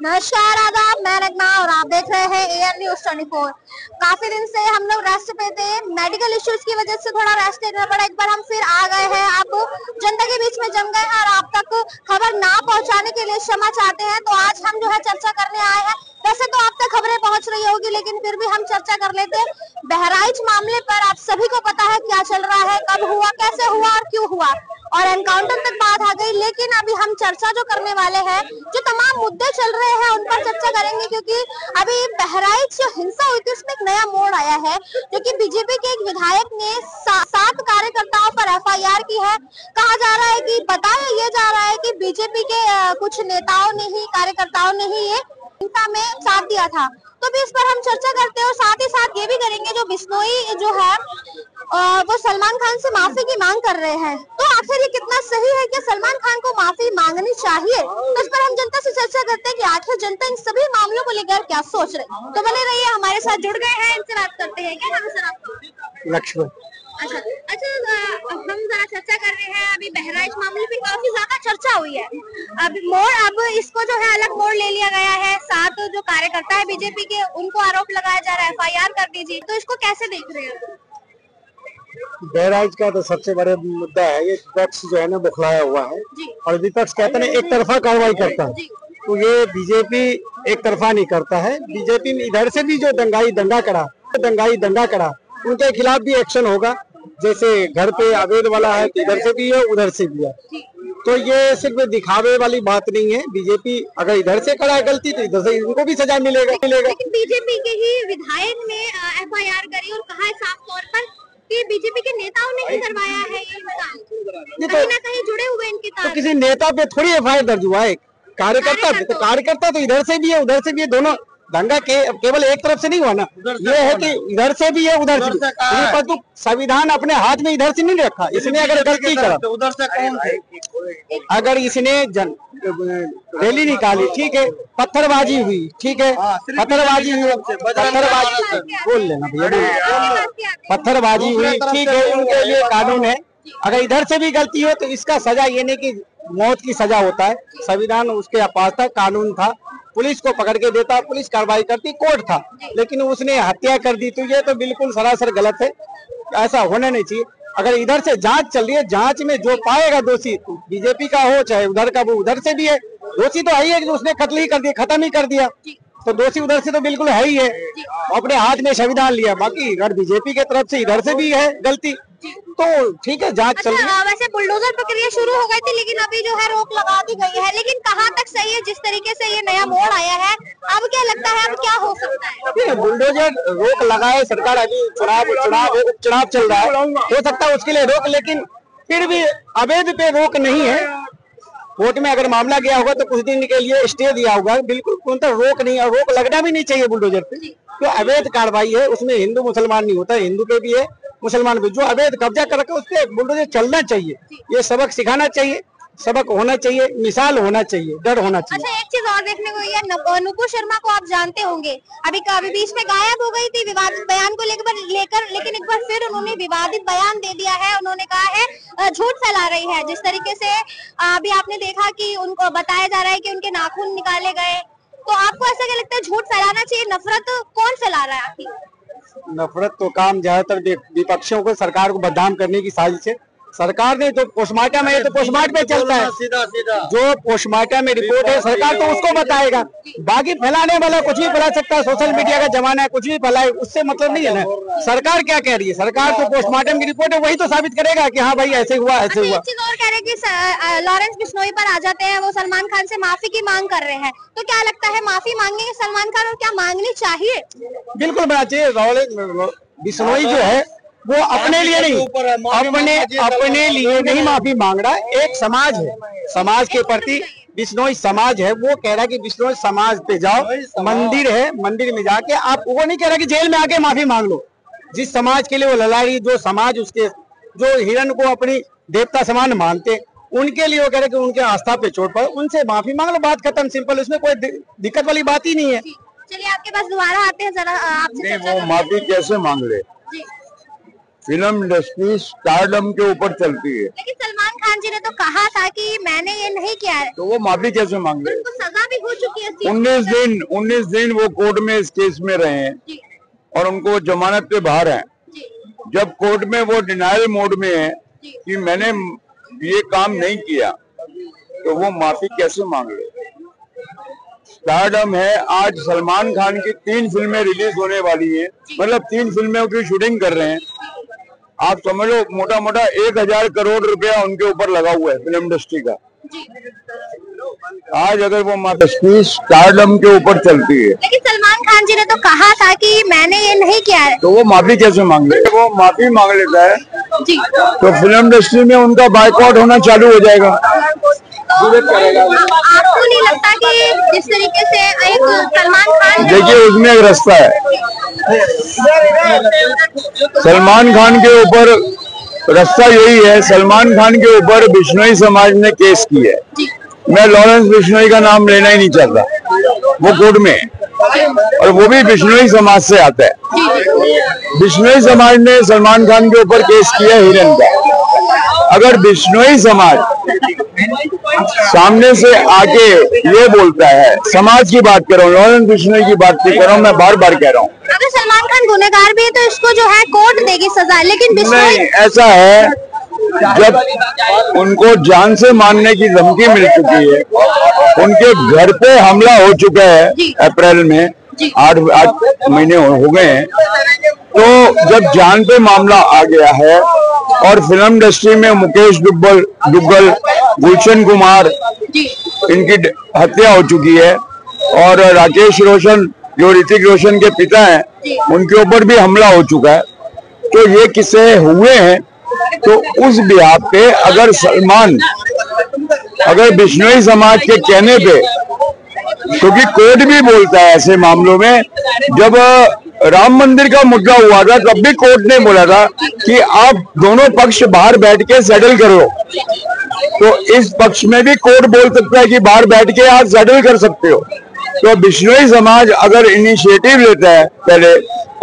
नमस्कार, आदाब, मैं रगना और आप देख रहे हैं एएन न्यूज 24। काफी दिन से हम लोग रेस्ट पे थे, मेडिकल इश्यूज की वजह से थोड़ा रेस्ट लेना पड़ा। एक बार हम फिर आ गए हैं, आप जनता के बीच में जम गए हैं और आप तक खबर ना पहुंचाने के लिए क्षमा चाहते हैं। तो आज हम जो है चर्चा करने आए हैं। वैसे तो आप तक खबरें पहुंच रही होगी, लेकिन फिर भी हम चर्चा कर लेते हैं। बहराइच मामले पर आप सभी को पता है क्या चल रहा है, कब हुआ, कैसे हुआ और क्यों हुआ, और एनकाउंटर तक बात आ गई। लेकिन अभी हम चर्चा जो करने वाले हैं, जो तमाम मुद्दे चल रहे हैं उन पर चर्चा करेंगे, क्योंकि अभी बहराइच जो हिंसा हुई थी उसमें एक नया मोड़ आया है, क्योंकि बीजेपी के एक विधायक ने 7 कार्यकर्ताओं पर एफआईआर की है। कहा जा रहा है कि बताया ये जा रहा है कि बीजेपी के कुछ नेताओं ने ही, कार्यकर्ताओं ने ही ये हिंसा में साथ दिया था। तो भी इस पर हम चर्चा करते हैं और साथ ही साथ ये भी करेंगे जो बिश्नोई जो है वो सलमान खान से माफी की मांग कर रहे हैं। तो आखिर ये कितना सही है कि सलमान खान को माफी मांगनी चाहिए, तो इस पर हम जनता से चर्चा करते हैं कि आखिर जनता इन सभी मामलों को लेकर क्या सोच रहे। तो बने रहिए, हमारे साथ जुड़ गए हैं, इनसे बात करते हैं। क्या नाम है सर आपका? लक्ष्मण। अच्छा, हम जरा चर्चा कर रहे हैं। अभी बहराइच मामले पे काफी ज्यादा चर्चा हुई है। अब इसको जो है अलग मोड़ ले लिया गया है। 7 जो कार्यकर्ता है बीजेपी के, उनको आरोप लगाया जा रहा है, एफआईआर कर दीजिए। तो इसको कैसे देख रहे हैं? बहराइच का तो सबसे बड़ा मुद्दा है, ये विपक्ष जो है ना बौखलाया हुआ है और विपक्ष कहते हैं एक तरफा कार्रवाई करता है। तो ये बीजेपी एक तरफा नहीं करता है। बीजेपी में इधर से भी जो दंगाई दंगा करा उनके खिलाफ भी एक्शन होगा। जैसे घर पे अवैध वाला है, इधर से भी है उधर से भी है। तो ये सिर्फ दिखावे वाली बात नहीं है। बीजेपी अगर इधर से करा है गलती तो इधर से इनको भी सजा मिलेगा। लेकिन बीजेपी के ही विधायक ने एफआईआर करी और कहा है साफ तौर पर कि बीजेपी के नेताओं ने ही करवाया है ये हिंसा, कहीं ना कहीं जुड़े हुए इनके तार। तो किसी नेता पे थोड़ी एफआईआर दर्ज हुआ है। कार्यकर्ता तो इधर से भी है उधर से भी है। दोनों दंगा केवल एक तरफ से नहीं हुआ ना, ये है कि इधर से भी है उधर से भी। परंतु संविधान अपने हाथ में इधर से नहीं रखा। इसने अगर गलती करा तो उधर से कौन है? अगर इसने रैली निकाली, ठीक है, पत्थरबाजी हुई, ठीक है, पत्थरबाजी बोल लेना भैया, पत्थरबाजी हुई, ठीक है, उनके लिए कानून है। अगर इधर से भी गलती हो तो इसका सजा ये नहीं कि मौत की सजा होता है। संविधान उसके पास था, कानून था, पुलिस को पकड़ के देता, पुलिस कार्रवाई करती, कोर्ट था, लेकिन उसने हत्या कर दी। तो ये तो बिल्कुल सरासर गलत है, ऐसा होना नहीं चाहिए। अगर इधर से जांच चल रही है, जांच में जो पाएगा दोषी, बीजेपी का हो चाहे उधर का, वो उधर से भी है दोषी, तो है ही उसने कत्ल ही कर दिया, खत्म ही कर दिया, तो दोषी उधर से तो बिल्कुल है ही है। अपने हाथ में संविधान लिया। बाकी अगर बीजेपी के तरफ से इधर से भी है गलती तो ठीक है, जांच चल रही है। वैसे बुलडोजर प्रक्रिया शुरू हो गई थी, लेकिन अभी जो है रोक लगा दी गई है। लेकिन कहाँ तक सही है जिस तरीके से ये नया मोड़ आया है? अब क्या लगता है, अब क्या हो सकता है? बुलडोजर रोक लगाए सरकार, अभी उपचुनाव चल रहा है, हो सकता है उसके लिए रोक, लेकिन फिर भी अवैध पे रोक नहीं है। कोर्ट में अगर मामला गया होगा तो कुछ दिन के लिए स्टे दिया होगा, बिल्कुल पूर्णतः रोक नहीं है। रोक लगना भी नहीं चाहिए बुलडोजर पे। तो अवैध कार्रवाई है, उसमें हिंदू मुसलमान नहीं होता, हिंदू पे भी है मुसलमान भी। जो अवैध कब्जा कर रखा है उस पे बुलडोजर चलना चाहिए। ये सबक सिखाना चाहिए, सबक होना चाहिए, मिसाल होना चाहिए, डर होना चाहिए। अच्छा, एक चीज और देखने को ये, नुपुर शर्मा को आप जानते होंगे, अभी बीच में गायब हो गई थी विवादित बयान को लेकर, लेकिन एक बार फिर उन्होंने विवादित बयान दे दिया है। उन्होंने कहा है झूठ फैला रही है। जिस तरीके से अभी आपने देखा कि उनको बताया जा रहा है कि उनके नाखून निकाले गए, तो आपको ऐसा क्या लगता है, झूठ फैलाना चाहिए? नफरत कौन फैला रहा है आपकी? नफरत तो काम ज्यादातर विपक्षियों को, सरकार को बदनाम करने की साजिश है। सरकार ने जो पोस्टमार्टम है, तो पोस्टमार्टम में चलता है, जो पोस्टमार्टम में रिपोर्ट है सरकार तो उसको बताएगा। बाकी फैलाने वाला कुछ भी फैला सकता है, सोशल मीडिया का जमाना है, कुछ भी फैलाए, उससे मतलब नहीं है ना। सरकार क्या कह रही है? सरकार तो पोस्टमार्टम की रिपोर्ट है, वही तो साबित करेगा कि हाँ भाई ऐसे हुआ, ऐसे हुआ। एक चीज और कह रहे हैं कि लॉरेंस बिश्नोई पर आ जाते हैं, वो सलमान खान से माफी की मांग कर रहे हैं। तो क्या लगता है, माफी मांगेंगे सलमान खान और क्या मांगनी चाहिए? बिल्कुल मांगना चाहिए। बिश्नोई जो है वो अपने लिए नहीं, अपने लिए नहीं माफी मांग रहा है। एक समाज है, समाज के प्रति बिश्नोई समाज है, वो कह रहा है कि बिश्नोई समाज पे जाओ, मंदिर है, मंदिर में जाके आप, वो नहीं कह रहा कि जेल में आके माफी मांग लो। जिस समाज के लिए वो लड़ाई, जो समाज उसके, जो हिरण को अपनी देवता समान मानते, उनके लिए वो कह रहे कि उनके आस्था पे चोट पड़े, उनसे माफी मांग लो, बात खत्म, सिंपल। उसमें कोई दिक्कत वाली बात ही नहीं है। चलिए आपके पास दोबारा आते हैं, जरा आपसे वो माफी कैसे मांग ले? फिल्म इंडस्ट्री स्टारडम के ऊपर चलती है। लेकिन सलमान खान जी ने तो कहा था कि मैंने ये नहीं किया है, तो वो माफी कैसे मांग ले? उनको सजा भी हुई हो चुकी है? 19 दिन वो कोर्ट में इस केस में रहे हैं और उनको जमानत पे बाहर हैं। जब कोर्ट में वो डिनायल मोड में है कि मैंने ये काम नहीं किया, तो वो माफी कैसे मांग ले? स्टारडम है, आज सलमान खान की 3 फिल्में रिलीज होने वाली हैं, मतलब 3 फिल्मों की शूटिंग कर रहे हैं। आप समझ लो मोटा मोटा 1000 करोड़ रुपया उनके ऊपर लगा हुआ है फिल्म इंडस्ट्री का। आज अगर वो माफी स्टारडम के ऊपर चलती है, लेकिन सलमान खान जी ने तो कहा था कि मैंने ये नहीं किया है, तो वो माफी कैसे मांग ले? वो माफी मांग लेता है जी, तो फिल्म इंडस्ट्री में उनका बाइकआउट होना चालू हो जाएगा। तो आपको नहीं लगता कि जिस तरीके से एक सलमान खान, देखिए उसमें एक रास्ता है, सलमान खान के ऊपर रास्ता यही है। सलमान खान के ऊपर बिश्नोई समाज ने केस की है। मैं लॉरेंस बिश्नोई का नाम लेना ही नहीं चाहता, वो कोर्ट में है और वो भी बिश्नोई समाज से आता है। बिश्नोई समाज ने सलमान खान के ऊपर केस किया हिरन का। अगर बिश्नोई समाज सामने से आके ये बोलता है, समाज की बात कर रहा हूँ, लॉरेंस बिश्नोई की बात नहीं कर रहा हूँ, मैं बार बार कह रहा हूँ, अगर सलमान खान गुनहगार भी है तो इसको जो है कोर्ट देगी सजा, लेकिन नहीं ऐसा है। जब उनको जान से मारने की धमकी मिल चुकी है, उनके घर पे हमला हो चुका है अप्रैल में, 8 महीने हो गए हैं, तो जब जान पे मामला आ गया है और फिल्म इंडस्ट्री में मुकेश दुग्गल, गुलशन कुमार, इनकी हत्या हो चुकी है और राकेश रोशन जो ऋतिक रोशन के पिता हैं, उनके ऊपर भी हमला हो चुका है। तो ये किस्से हुए हैं, तो उस बिहार पे अगर सलमान, अगर बिश्नोई समाज के कहने पे, क्योंकि कोर्ट भी बोलता है ऐसे मामलों में, जब राम मंदिर का मुद्दा हुआ था तब भी कोर्ट ने बोला था कि आप दोनों पक्ष बाहर बैठ के सेटल करो, तो इस पक्ष में भी कोर्ट बोल सकता है कि बाहर बैठ के आप सेटल कर सकते हो। तो बिश्नोई समाज अगर इनिशिएटिव लेता है पहले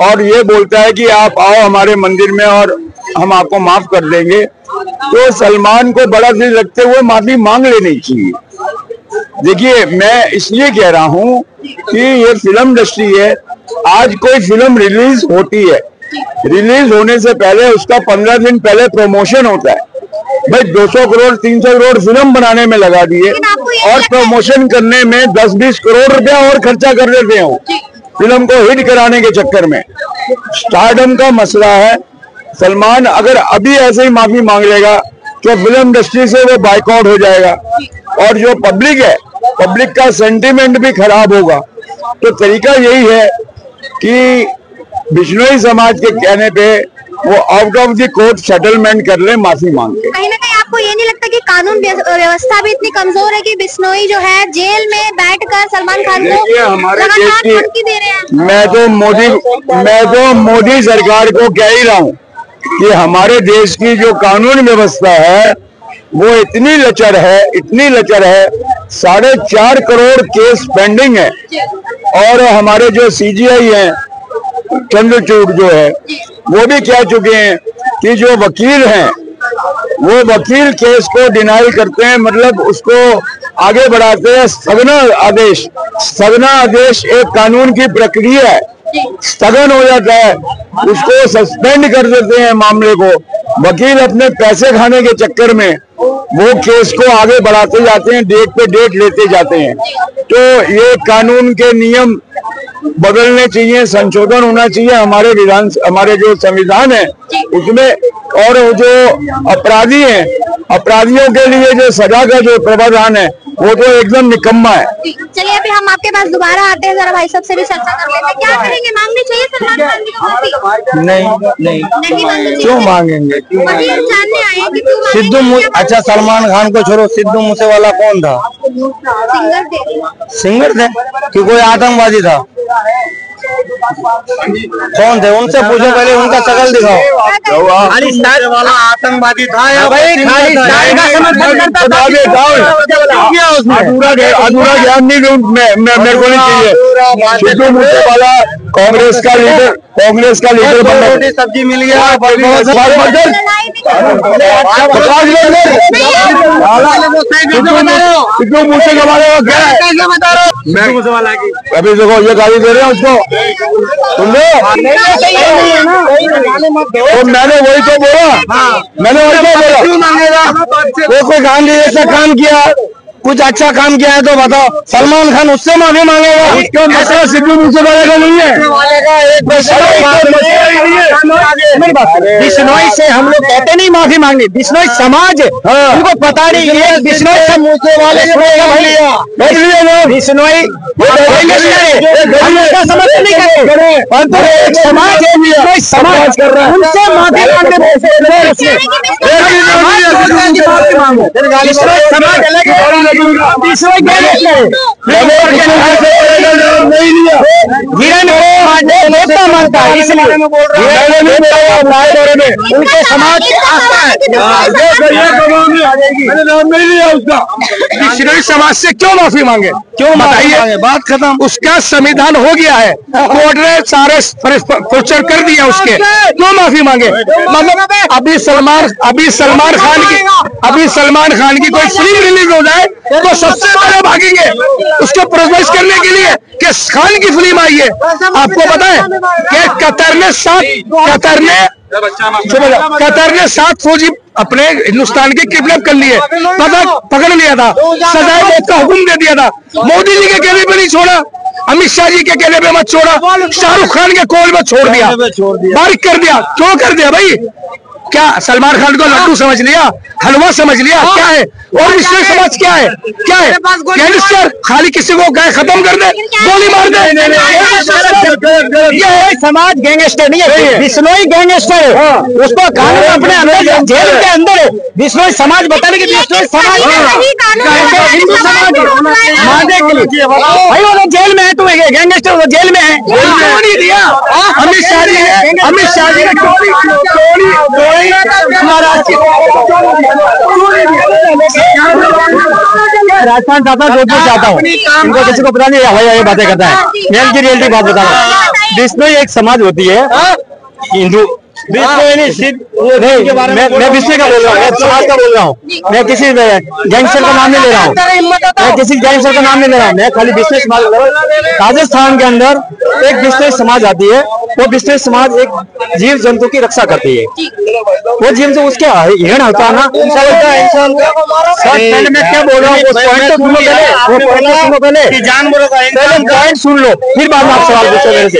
और ये बोलता है कि आप आओ हमारे मंदिर में और हम आपको माफ कर देंगे, तो सलमान को बड़ा दिल रखते हुए माफी मांग लेनी चाहिए। देखिए मैं इसलिए कह रहा हूं कि ये फिल्म इंडस्ट्री है, आज कोई फिल्म रिलीज होती है, रिलीज होने से पहले उसका 15 दिन पहले प्रमोशन होता है। भाई 200 करोड़ 300 करोड़ फिल्म बनाने में लगा दिए और प्रमोशन करने में 10-20 करोड़ रुपया और खर्चा कर देते हो फिल्म को हिट कराने के चक्कर में। स्टारडम का मसला है, सलमान अगर अभी ऐसे ही माफी मांग लेगा तो फिल्म इंडस्ट्री से वो बाइकआउट हो जाएगा और जो पब्लिक है, पब्लिक का सेंटीमेंट भी खराब होगा। तो तरीका यही है कि बिश्नोई समाज के कहने पे वो out of the court settlement कर ले माफी मांग के। कहीं ना कहीं आपको ये नहीं लगता कि कानून व्यवस्था भी इतनी कमजोर है कि बिश्नोई जो है जेल में बैठकर सलमान खान को हमारे देश धमकी दे रहे हैं? मैं तो मोदी सरकार को कह ही रहा हूँ कि हमारे देश की जो कानून व्यवस्था है वो इतनी लचर है, 4.5 करोड़ केस पेंडिंग है और हमारे जो सीजीआई हैं चंद्रचूड़ जो है वो भी कह चुके हैं कि जो वकील हैं वो वकील केस को डिनाई करते हैं, मतलब उसको आगे बढ़ाते हैं। स्थगन आदेश एक कानून की प्रक्रिया है, स्थगन हो जाता है, उसको सस्पेंड कर देते हैं मामले को। वकील अपने पैसे खाने के चक्कर में वो केस को आगे बढ़ाते जाते हैं, डेट पे डेट लेते जाते हैं। तो ये कानून के नियम बदलने चाहिए, संशोधन होना चाहिए हमारे जो संविधान है उसमें। और जो अपराधी हैं, अपराधियों के लिए जो सजा का जो प्रावधान है वो तो एकदम निकम्मा है। चलिए अभी हम आपके पास दोबारा आते हैं, जरा भाई साहब से भी चर्चा कर लेते हैं। क्या करेंगे, मांगनी चाहिए सलमान खान की माफी? नहीं क्यों मांगेंगे? जानने आए कि क्यों सिद्धू, अच्छा सलमान खान को छोड़ो, सिद्धू मूसेवाला कौन था? सिंगर थे कि कोई आतंकवादी था? कौन थे? उनसे पूछो, पहले उनका शकल दिखाओ। खाली स्टाइल वाला आतंकवादी था या भाई खाली स्टाइल का समर्थन करता था? अधूरा ज्ञान नहीं मेरे को नहीं चाहिए। सिद्धू मूसेवाला कांग्रेस का लीडर बन, सब्जी मिल गया, सिद्धू मूसे के बारे में क्या सिद्धू मूसेवाला की। अभी देखो ये गाली दे रहे हैं उसको, सुन लो। तो मैंने वही तो बोला, मैंने वही तो बोला। वो कोई गांधी ऐसा काम किया, कुछ अच्छा काम किया है तो बताओ, सलमान खान उससे माफी मांगेगा? क्यों मसला सिद्धू मूसेवाले का नहीं है? बिश्नोई से हम लोग कहते नहीं माफी मांगनी, बिश्नोई समाज उनको पता नहीं है। बिश्नोई से मूसेवाले बिश्नोई समझ नहीं करते, परंतु एक समाज है, बिश्नोई समाज कर रहा है, उनसे माफी मांगने समाज अलग है। नेता मानता है, इसलिए उनके समाज की आस्था है। बिश्नोई समाज से क्यों माफी मांगे? क्यों बताइए? बात खत्म। उसका संविधान हो गया है, कोर्ट ने सारे प्रोसीजर कर दिया उसके, क्यों माफी मांगे? मतलब अभी सलमान खान की कोई फिल्म रिलीज हो जाए तो सबसे पहले भागेंगे उसको प्रोड्यूस करने के लिए कि खान की फिल्म आई है। आपको पता है कि कतर ने 7 फौजी अपने हिंदुस्तान के किडनैप कर लिए, पकड़ लिया था, सजाए मौत का हुक्म दे दिया था। मोदी जी के कहने पे नहीं छोड़ा, अमित शाह जी के कहने पे मत छोड़ा, शाहरुख खान के कॉल में छोड़ दिया, बारिक कर दिया। क्यों कर दिया भाई? क्या सलमान खान को लड्डू समझ लिया, हलवा समझ लिया? क्या है? और बिश्नोई समाज क्या है? क्या है? गैंगस्टर, खाली किसी को गाय खत्म कर दे, गोली मार दे। ये समाज गैंगस्टर नहीं है, बिश्नोई गैंगस्टर है। उसको कानून अपने अंदर, जेल के अंदर है। बिश्नोई समाज बताने की बिश्नोई समाज हिंदू समाज मानने के लिए भाई वो जेल में है, तू गैंगस्टर वो जेल में है। क्यों नहीं दिया? अमित शाह जी ने राजस्थान दादा जोधपुर चाहता हूँ, इनको किसी को पता नहीं हवाई बातें करता है। मैं इनकी रियलिटी बात बता रहा हूँ। बिश्नोई एक समाज होती है हिंदू, बिश्नोई नहीं, मैं बिश्नोई का बोल रहा हूँ, समाज का बोल रहा हूँ। मैं किसी गैंगस्टर का नाम नहीं ले रहा हूँ, मैं किसी गैंगस्टर का नाम नहीं ले रहा हूँ, मैं खाली बिश्नोई समाज। राजस्थान के अंदर एक बिश्नोई समाज आती है, वो बिश्नोई समाज एक जीव जंतु की रक्षा करती है। वो जीव जो उसके हिरण होता है ना, इंसान मैं क्या बोल रहा हूँ, वो पॉइंट तो सुनो पहले, पॉइंट सुन लो, फिर बाद में आप सवाल पूछो मेरे से।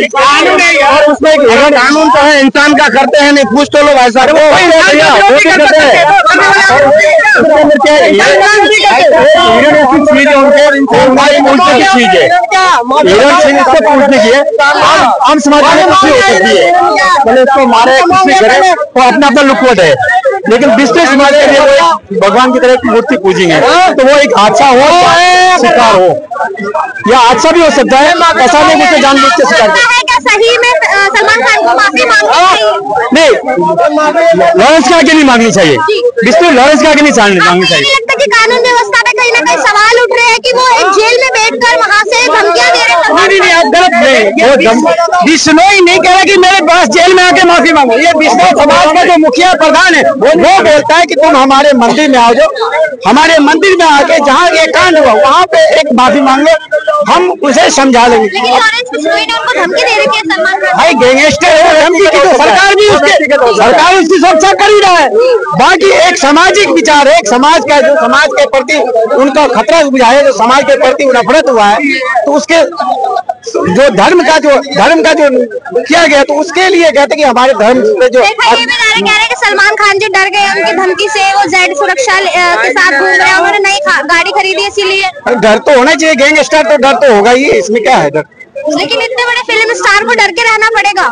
और उसमें एक हिरण कानून तो है, इंसान का करते हैं नहीं, पूछ तो लो भाई साहब। आम समाज में कुछ हो सकती है, भले इसको मारे कुछ भी करे, वो अपना अपना लुकवट है। लेकिन बिश्नोई समाज के लिए वो भगवान की तरह एक मूर्ति पूजेंगे, तो वो एक हादसा हो, शिकार हो, या हादसा भी हो सकता है, ऐसा नहीं मुझसे जानबूझ के शिकार है। सही में सलमान खान को माफी मांगनी चाहिए? नहीं, लॉरेंस के आगे नहीं मांगनी चाहिए, बिश्नोई लॉरेंस के आगे नहीं मांगनी चाहिए। लगता है कि कानून व्यवस्था पे कहीं ना कहीं सवाल उठ रहे हैं कि वो एक जेल में बैठकर वहाँ से धमकियां दे रहे हैं। नहीं, आप गलत नहीं, बिश्नोई नहीं कह रहा कि मेरे पास जेल में आके माफी मांगो। ये बिश्नोई समाज का जो मुखिया प्रधान है वो बोलता है कि तुम हमारे मंदिर में आओ, जो हमारे मंदिर में आके जहाँ ये कांड हुआ वहाँ पे एक माफी मांग लो, हम उसे समझा लेंगे। लेकिन लॉरेंस बिश्नोई ने उनको धमकी दे रखी है सलमान खान। भाई गैंगस्टर है, धमकी की तो सरकार भी सरकार उसकी सुरक्षा कर ही रहा है। बाकी एक सामाजिक विचार है, एक समाज का जो समाज के प्रति उनका खतरा बुझाया, जो समाज के प्रति नफरत हुआ है, तो उसके जो धर्म का जो किया गया, तो उसके लिए कहते कि हमारे धर्म पे जो ये भी कह रहे हैं कि सलमान खान जी डर गए उनकी धमकी से, वो जेड सुरक्षा के साथ घूम रहे हैं, उन्होंने नई गाड़ी खरीदी इसीलिए। डर तो होना चाहिए, गैंगस्टर तो डर तो होगा ही, इसमें क्या है डर? लेकिन इतने बड़े फिल्म स्टार को डर के रहना पड़ेगा।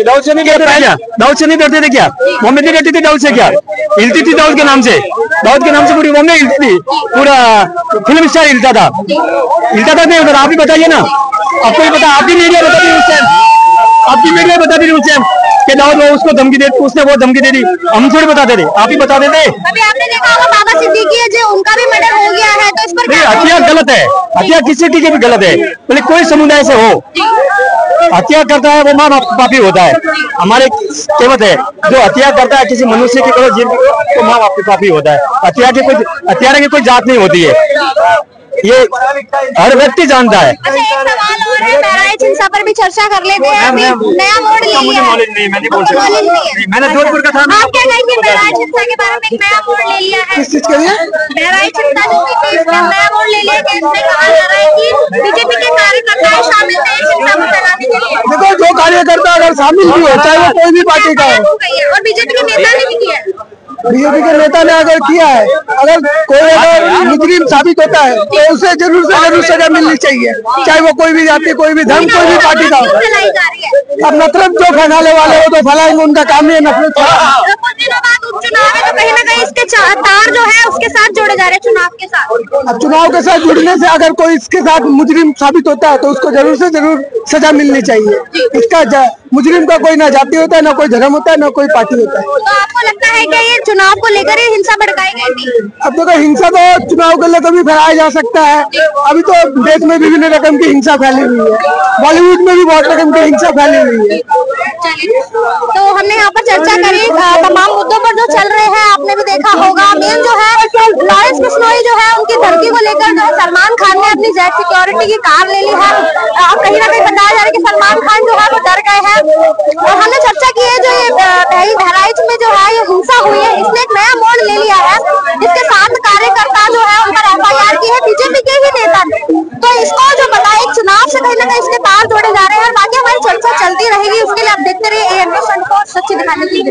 दाऊद से नहीं डरते क्या? दाऊद से नहीं डरते थे क्या? मोहम्मद नहीं डरती थी दाऊद से क्या? हिलती थी दाऊद के नाम से, दाऊद के नाम से पूरी मोहम्मद हिलती थी, पूरा फिल्म स्टार हिलता था नहीं उधर। आप ही बताइए ना, आपको ही पता, आपकी मीडिया बताती उस टाइम, आपकी मीडिया बताती थी उस टाइम कि दाऊद वो उसको धमकी दे, उसने वो धमकी दे दी, हम थोड़ी बताते थे, आप ही बताते थे। अभी आपने देखा होगा बाबा सिद्दीकी है जो उनका भी मर्डर हो गया है, तो इस पर नहीं, हत्या गलत है, हत्या किसी की भी गलत है, भले कोई समुदाय से हो, हत्या करता है वो माँ बाप पापी होता है। हमारे कहावत है, जो हत्या करता है किसी मनुष्य की करो, जीव की करो, तो माँ बाप पापी होता है। हत्यारे की कोई जात नहीं होती है। ये हर व्यक्ति जानता है। अच्छा, एक सवाल और है, बहराइच हिंसा पर भी चर्चा कर लेते हैं। अभी नया मोड़ ले लिया है। मैंने जोधपुर का था। आप क्या कहेंगे बहराइच हिंसा के बारे में? एक नया मोड़ ले लिया है। किस चीज के लिए? बहराइच हिंसा जो हुई थी, इसमें नया मोड़ ले लिया है। इसमें कहा जा रहा है कि बीजेपी के कार्यकर्ता शामिल थे हिंसा को फैलाने के लिए। देखो, जो कार्यकर्ता अगर शामिल भी हो, चाहे वो कोई भी पार्टी का हो, और बीजेपी के नेता ने भी किया है। बीजेपी के नेता ने अगर किया है, अगर कोई अगर मुजरिम साबित होता है तो उसे जरूर से जरूर सजा मिलनी चाहिए, चाहे वो कोई भी जाति, कोई भी धर्म, कोई भी पार्टी का हो। फैलाई जा रही है। अब नफरत जो फैलाने वाले हो तो फैलाएंगे, उनका काम ही है नफरत। कुछ दिनों बाद उपचुनाव है, तो कहीं ना कहीं इसके तार जो है उसके साथ जोड़े जा रहे हैं, चुनाव के साथ। अब चुनाव के साथ जुड़ने से अगर कोई इसके साथ मुजरिम साबित होता है तो उसको जरूर से जरूर सजा मिलनी चाहिए। इसका मुजरिम का कोई ना जाति होता है, ना कोई धर्म होता है, ना कोई पार्टी होता है। तो आपको लगता है कि ये चुनाव को लेकर ये हिंसा भड़काई गई थी? अब देखो, हिंसा तो चुनाव के लिए कभी फैलाया जा सकता है। अभी तो देश में विभिन्न रकम की हिंसा फैली हुई है, बॉलीवुड में भी बहुत रकम की हिंसा फैली हुई है। चलिए, तो हमने यहाँ पर चर्चा करी तमाम मुद्दों पर जो चल रहे हैं। आपने भी देखा होगा, मेन जो है लॉरेंस बिश्नोई जो है उनकी धरती को लेकर जो है सलमान खान ने अपनी जेट सिक्योरिटी की कार ले ली है। और कहीं ना कहीं बताया जा रहा है कि सलमान खान जो है वो डर गए हैं। और हमने चर्चा की है, जो ये बहराइच में जो है ये हिंसा हुई है, इसने एक नया मोड़ ले लिया है। इसके साथ कार्यकर्ता जो है उन पर FIR की है बीजेपी के ही नेता ने। तो इसको जो बताया, चुनाव से कहीं ना कहीं इसके तार जोड़े जा रहे हैं। और बाकी हमारी चर्चा चलती रहेगी, उसके लिए आप देखते रहिए ANP 24 सच्ची दिखाने के लिए।